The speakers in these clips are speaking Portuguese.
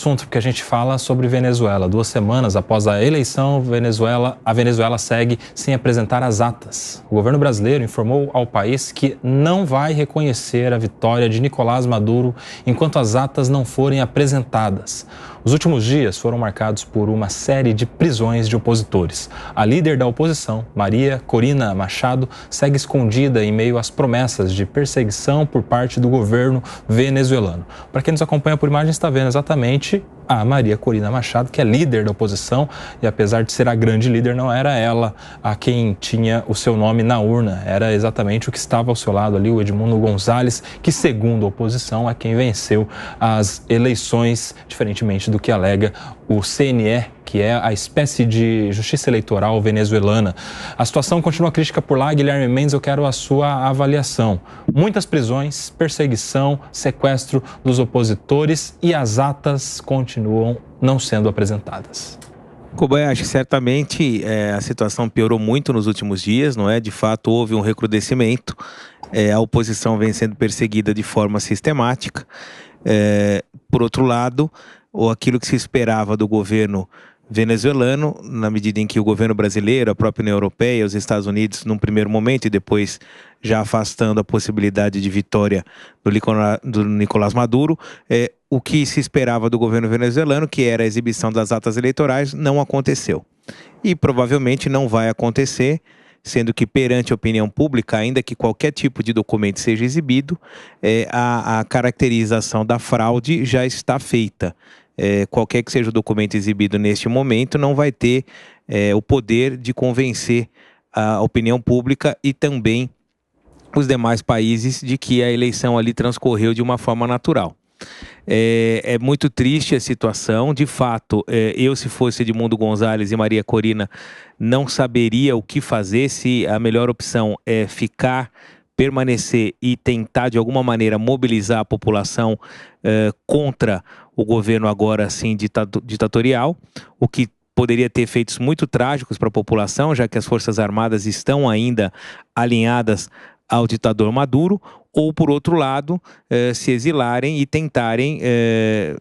Assunto porque a gente fala sobre Venezuela. 2 semanas após a eleição, a Venezuela segue sem apresentar as atas. O governo brasileiro informou ao país que não vai reconhecer a vitória de Nicolás Maduro enquanto as atas não forem apresentadas. Os últimos dias foram marcados por uma série de prisões de opositores. A líder da oposição, Maria Corina Machado, segue escondida em meio às promessas de perseguição por parte do governo venezuelano. Para quem nos acompanha por imagem, está vendo exatamente a Maria Corina Machado, que é líder da oposição, e apesar de ser a grande líder, não era ela a quem tinha o seu nome na urna, era exatamente o que estava ao seu lado ali, o Edmundo Gonzalez, que segundo a oposição é quem venceu as eleições, diferentemente do que alega o CNE, que é a espécie de justiça eleitoral venezuelana. A situação continua crítica por lá. Guilherme Mendes, eu quero a sua avaliação. Muitas prisões, perseguição, sequestro dos opositores e as atas continuam não sendo apresentadas. Kobayashi, certamente a situação piorou muito nos últimos dias, não é? De fato, houve um recrudescimento. A oposição vem sendo perseguida de forma sistemática. Por outro lado, ou aquilo que se esperava do governo venezuelano, na medida em que o governo brasileiro, a própria União Europeia, os Estados Unidos, num primeiro momento e depois já afastando a possibilidade de vitória do Nicolás Maduro, o que se esperava do governo venezuelano, que era a exibição das atas eleitorais, não aconteceu. E provavelmente não vai acontecer, sendo que perante a opinião pública, ainda que qualquer tipo de documento seja exibido, a caracterização da fraude já está feita. Qualquer que seja o documento exibido neste momento não vai ter o poder de convencer a opinião pública e também os demais países de que a eleição ali transcorreu de uma forma natural. É muito triste a situação, de fato, eu se fosse Edmundo Gonzalez e Maria Corina não saberia o que fazer, se a melhor opção é permanecer e tentar de alguma maneira mobilizar a população contra o governo agora assim ditatorial, o que poderia ter efeitos muito trágicos para a população, já que as Forças Armadas estão ainda alinhadas ao ditador Maduro, ou por outro lado, se exilarem e tentarem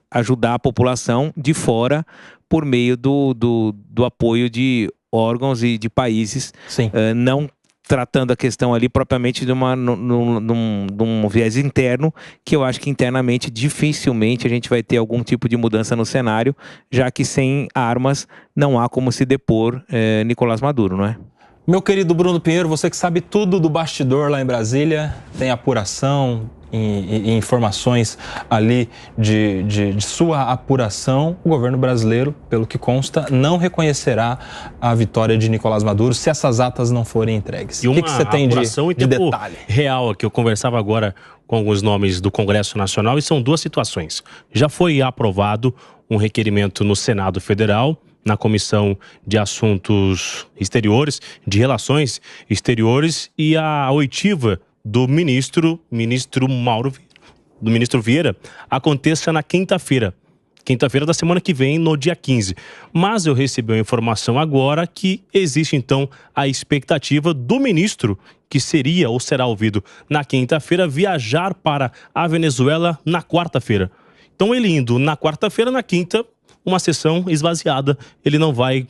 ajudar a população de fora por meio do apoio de órgãos e de países, não tratando a questão ali propriamente de um viés interno, que eu acho que internamente dificilmente a gente vai ter algum tipo de mudança no cenário, já que sem armas não há como se depor Nicolás Maduro, não é? Meu querido Bruno Pinheiro, você que sabe tudo do bastidor lá em Brasília, tem apuração e informações ali de sua apuração, o governo brasileiro, pelo que consta, não reconhecerá a vitória de Nicolás Maduro se essas atas não forem entregues. E o que você tem de detalhe? Real, que eu conversava agora com alguns nomes do Congresso Nacional, e são 2 situações. Já foi aprovado um requerimento no Senado Federal, na Comissão de Assuntos Exteriores, de Relações Exteriores, e a oitiva do ministro Vieira, aconteça na quinta-feira da semana que vem, no dia 15. Mas eu recebi uma informação agora que existe então a expectativa do ministro, que seria ou será ouvido na quinta-feira, viajar para a Venezuela na quarta-feira. Então ele indo na quarta-feira, na quinta, uma sessão esvaziada, ele não vai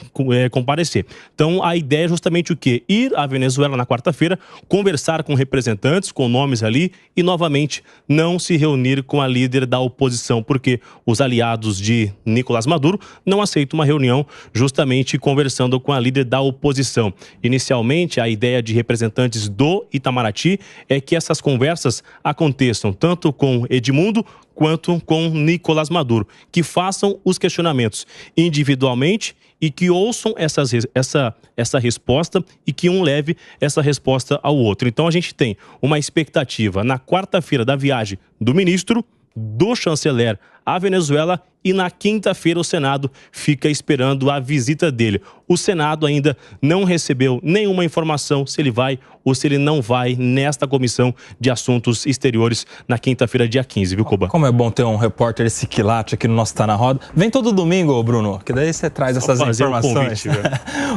comparecer. Então, a ideia é justamente o quê? Ir à Venezuela na quarta-feira, conversar com representantes, com nomes ali, e novamente não se reunir com a líder da oposição, porque os aliados de Nicolás Maduro não aceitam uma reunião justamente conversando com a líder da oposição. Inicialmente, a ideia de representantes do Itamaraty é que essas conversas aconteçam tanto com Edmundo quanto com Nicolás Maduro, que façam os questionamentos individualmente e que ouçam essa resposta e que um leve essa resposta ao outro. Então a gente tem uma expectativa na quarta-feira da viagem do ministro, do chanceler à Venezuela, e na quinta-feira o Senado fica esperando a visita dele. O Senado ainda não recebeu nenhuma informação se ele vai ou se ele não vai nesta Comissão de Assuntos Exteriores na quinta-feira, dia 15, viu, Koba? Como é bom ter um repórter esse quilate aqui no nosso Tá Na Roda. Vem todo domingo, Bruno, que daí você traz essas informações.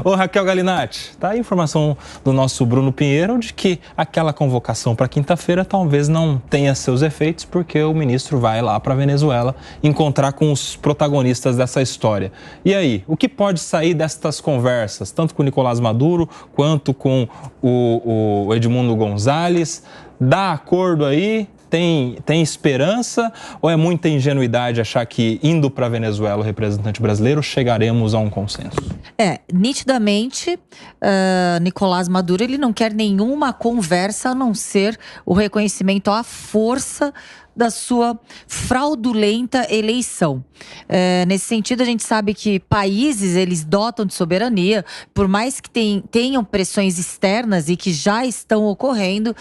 Ô, Raquel Galinatti, tá aí a informação do nosso Bruno Pinheiro de que aquela convocação para quinta-feira talvez não tenha seus efeitos, porque o ministro vai lá para a Venezuela Venezuela, encontrar com os protagonistas dessa história. E aí, o que pode sair destas conversas, tanto com o Nicolás Maduro quanto com o Edmundo González? Dá acordo aí? Tem esperança ou é muita ingenuidade achar que indo para a Venezuela o representante brasileiro chegaremos a um consenso? Nitidamente, Nicolás Maduro ele não quer nenhuma conversa a não ser o reconhecimento à força da sua fraudulenta eleição. Nesse sentido, a gente sabe que países, eles dotam de soberania, por mais que tenham pressões externas e que já estão ocorrendo,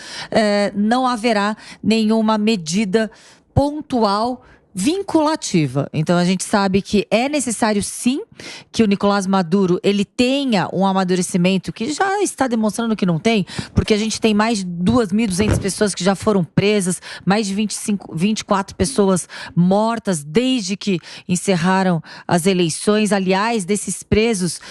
não haverá nenhuma medida pontual vinculativa. Então a gente sabe que é necessário sim que o Nicolás Maduro ele tenha um amadurecimento que já está demonstrando que não tem, porque a gente tem mais de 2.200 pessoas que já foram presas, mais de 24 pessoas mortas desde que encerraram as eleições. Aliás, desses presos,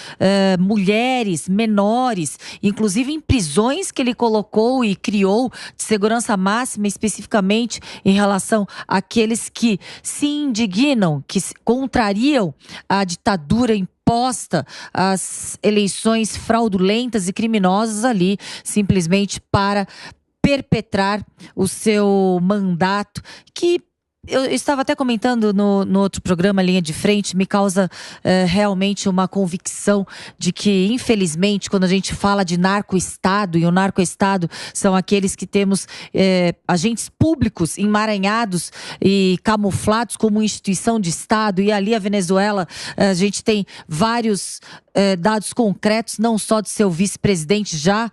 mulheres, menores, inclusive em prisões que ele colocou e criou de segurança máxima, especificamente em relação àqueles que se indignam, que contrariam a ditadura imposta, as eleições fraudulentas e criminosas ali, simplesmente para perpetrar o seu mandato, que eu estava até comentando no outro programa, Linha de Frente, me causa realmente uma convicção de que, infelizmente, quando a gente fala de narco-estado, e o narco-estado são aqueles que temos agentes públicos emaranhados e camuflados como instituição de Estado, e ali a Venezuela, a gente tem vários dados concretos, não só do seu vice-presidente já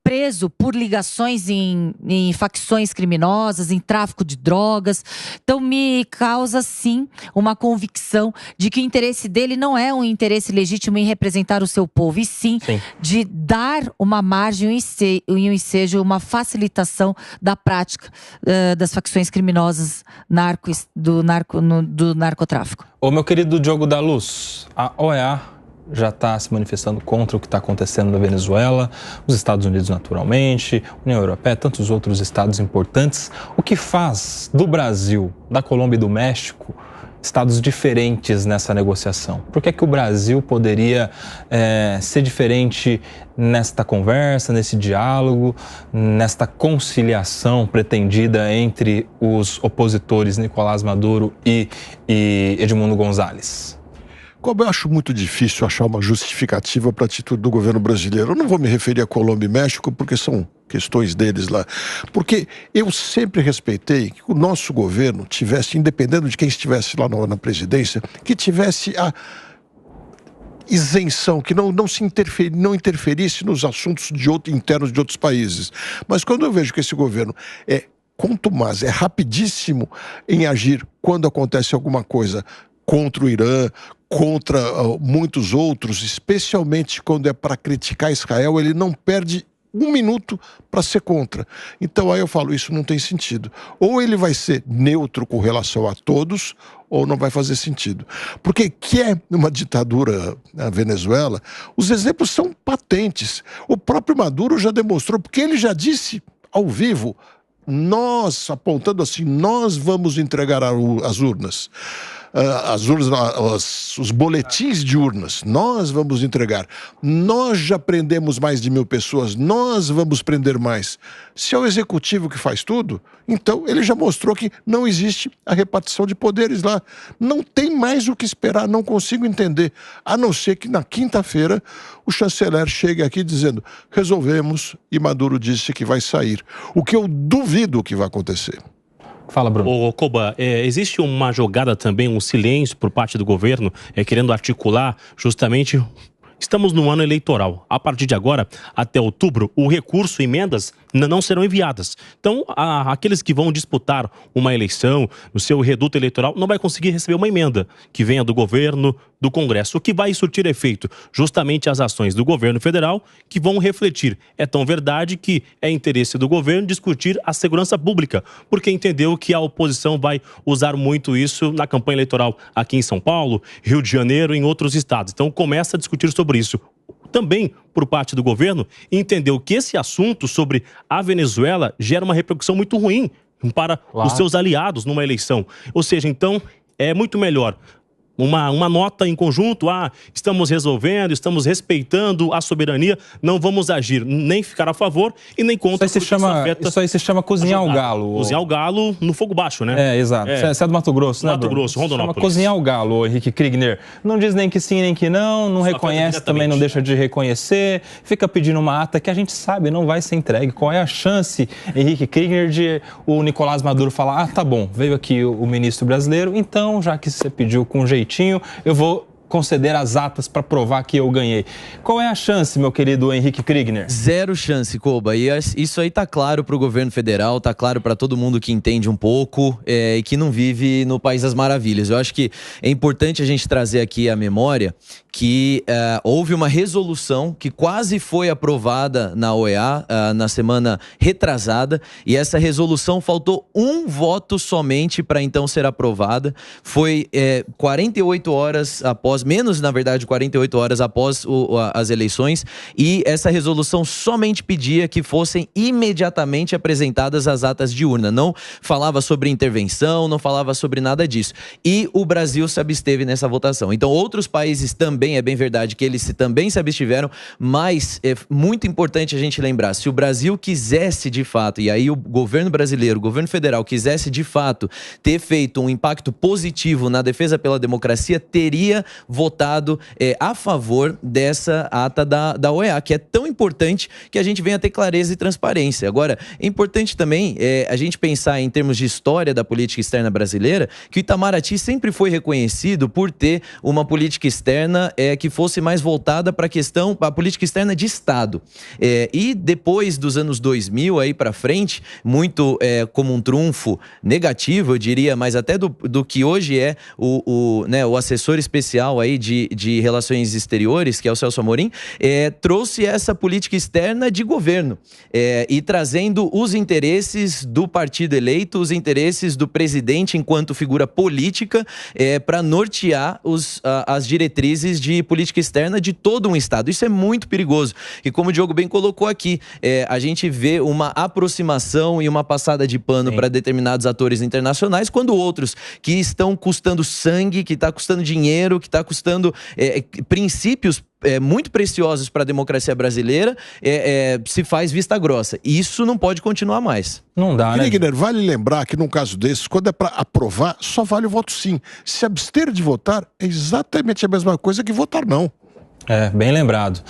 preso por ligações em facções criminosas, em tráfico de drogas. Então me causa sim uma convicção de que o interesse dele não é um interesse legítimo em representar o seu povo, e sim de dar uma margem e um ensejo, uma facilitação da prática das facções criminosas do narcotráfico. Ô, meu querido Diogo da Luz, a OEA já está se manifestando contra o que está acontecendo na Venezuela, os Estados Unidos naturalmente, União Europeia, tantos outros estados importantes. O que faz do Brasil, da Colômbia e do México estados diferentes nessa negociação? Por que é que o Brasil poderia ser diferente nesta conversa, nesse diálogo, nesta conciliação pretendida entre os opositores Nicolás Maduro e Edmundo González? Como eu acho muito difícil achar uma justificativa para a atitude do governo brasileiro. Eu não vou me referir a Colômbia e México, porque são questões deles lá. Porque eu sempre respeitei que o nosso governo tivesse, independente de quem estivesse lá na presidência, que tivesse a isenção, que não interferisse nos assuntos internos de outros países. Mas quando eu vejo que esse governo é contumaz, é rapidíssimo em agir quando acontece alguma coisa contra o Irã, contra muitos outros, especialmente quando é para criticar Israel, ele não perde um minuto para ser contra. Então aí eu falo, isso não tem sentido. Ou ele vai ser neutro com relação a todos, ou não vai fazer sentido. Porque que é uma ditadura na Venezuela, os exemplos são patentes. O próprio Maduro já demonstrou, porque ele já disse ao vivo, nós, apontando assim, nós vamos entregar as urnas. Os boletins de urnas, nós vamos entregar. Nós já prendemos mais de 1.000 pessoas, nós vamos prender mais. Se é o executivo que faz tudo, então ele já mostrou que não existe a repartição de poderes lá. Não tem mais o que esperar, não consigo entender. A não ser que na quinta-feira o chanceler chegue aqui dizendo, resolvemos, e Maduro disse que vai sair. O que eu duvido que vai acontecer. Fala, Bruno. Ô, Koba, existe uma jogada também, um silêncio por parte do governo, querendo articular justamente... Estamos no ano eleitoral. A partir de agora, até outubro, o recurso, emendas, não serão enviadas. Então, aqueles que vão disputar uma eleição, no seu reduto eleitoral, não vai conseguir receber uma emenda que venha do governo, do Congresso. O que vai surtir efeito? Justamente as ações do governo federal que vão refletir. É tão verdade que é interesse do governo discutir a segurança pública, porque entendeu que a oposição vai usar muito isso na campanha eleitoral aqui em São Paulo, Rio de Janeiro e em outros estados. Então, começa a discutir sobre isso. Também, por parte do governo, entendeu que esse assunto sobre a Venezuela gera uma repercussão muito ruim para os seus aliados numa eleição. Ou seja, então, é muito melhor uma nota em conjunto, estamos resolvendo, estamos respeitando a soberania, não vamos agir, nem ficar a favor e nem contra. Isso aí se chama cozinhar o galo. Cozinhar o galo no fogo baixo, né? Exato. Você é do Mato Grosso, né, Mato Grosso, Rondonópolis. Chama cozinhar o galo, Henrique Kriegner. Não diz nem que sim, nem que não reconhece, também não deixa de reconhecer, fica pedindo uma ata que a gente sabe não vai ser entregue. Qual é a chance, Henrique Kriegner, de o Nicolás Maduro falar, tá bom, veio aqui o ministro brasileiro, então, já que você pediu com jeitinho, eu vou conceder as atas para provar que eu ganhei. Qual é a chance, meu querido Henrique Kriegner? Zero chance, Koba. E isso aí tá claro para o governo federal, tá claro para todo mundo que entende um pouco e que não vive no País das Maravilhas. Eu acho que é importante a gente trazer aqui a memória que houve uma resolução que quase foi aprovada na OEA na semana retrasada, e essa resolução faltou um voto somente para então ser aprovada. Foi 48 horas após, menos na verdade 48 horas após as eleições, e essa resolução somente pedia que fossem imediatamente apresentadas as atas de urna. Não falava sobre intervenção, não falava sobre nada disso. E o Brasil se absteve nessa votação. Então outros países também, é bem verdade que eles também se abstiveram, mas é muito importante a gente lembrar, se o Brasil quisesse de fato, e aí o governo brasileiro, o governo federal quisesse de fato ter feito um impacto positivo na defesa pela democracia, teria votado a favor dessa ata da OEA, que é tão importante que a gente venha ter clareza e transparência. Agora, é importante também a gente pensar em termos de história da política externa brasileira, que o Itamaraty sempre foi reconhecido por ter uma política externa que fosse mais voltada para a política externa de Estado. E depois dos anos 2000 aí para frente, muito como um trunfo negativo, eu diria, mas até do que hoje é o assessor especial aí de relações exteriores, que é o Celso Amorim, trouxe essa política externa de governo, e trazendo os interesses do partido eleito, os interesses do presidente enquanto figura política, para nortear as diretrizes de política externa de todo um Estado. Isso é muito perigoso. E como o Diogo bem colocou aqui, a gente vê uma aproximação e uma passada de pano para determinados atores internacionais, quando outros que estão custando sangue, que está custando dinheiro, que está custando princípios muito preciosos para a democracia brasileira, se faz vista grossa. Isso não pode continuar mais. Não dá, né? Kriegner, vale lembrar que num caso desses, quando é para aprovar, só vale o voto sim. Se abster de votar é exatamente a mesma coisa que votar não. Bem lembrado.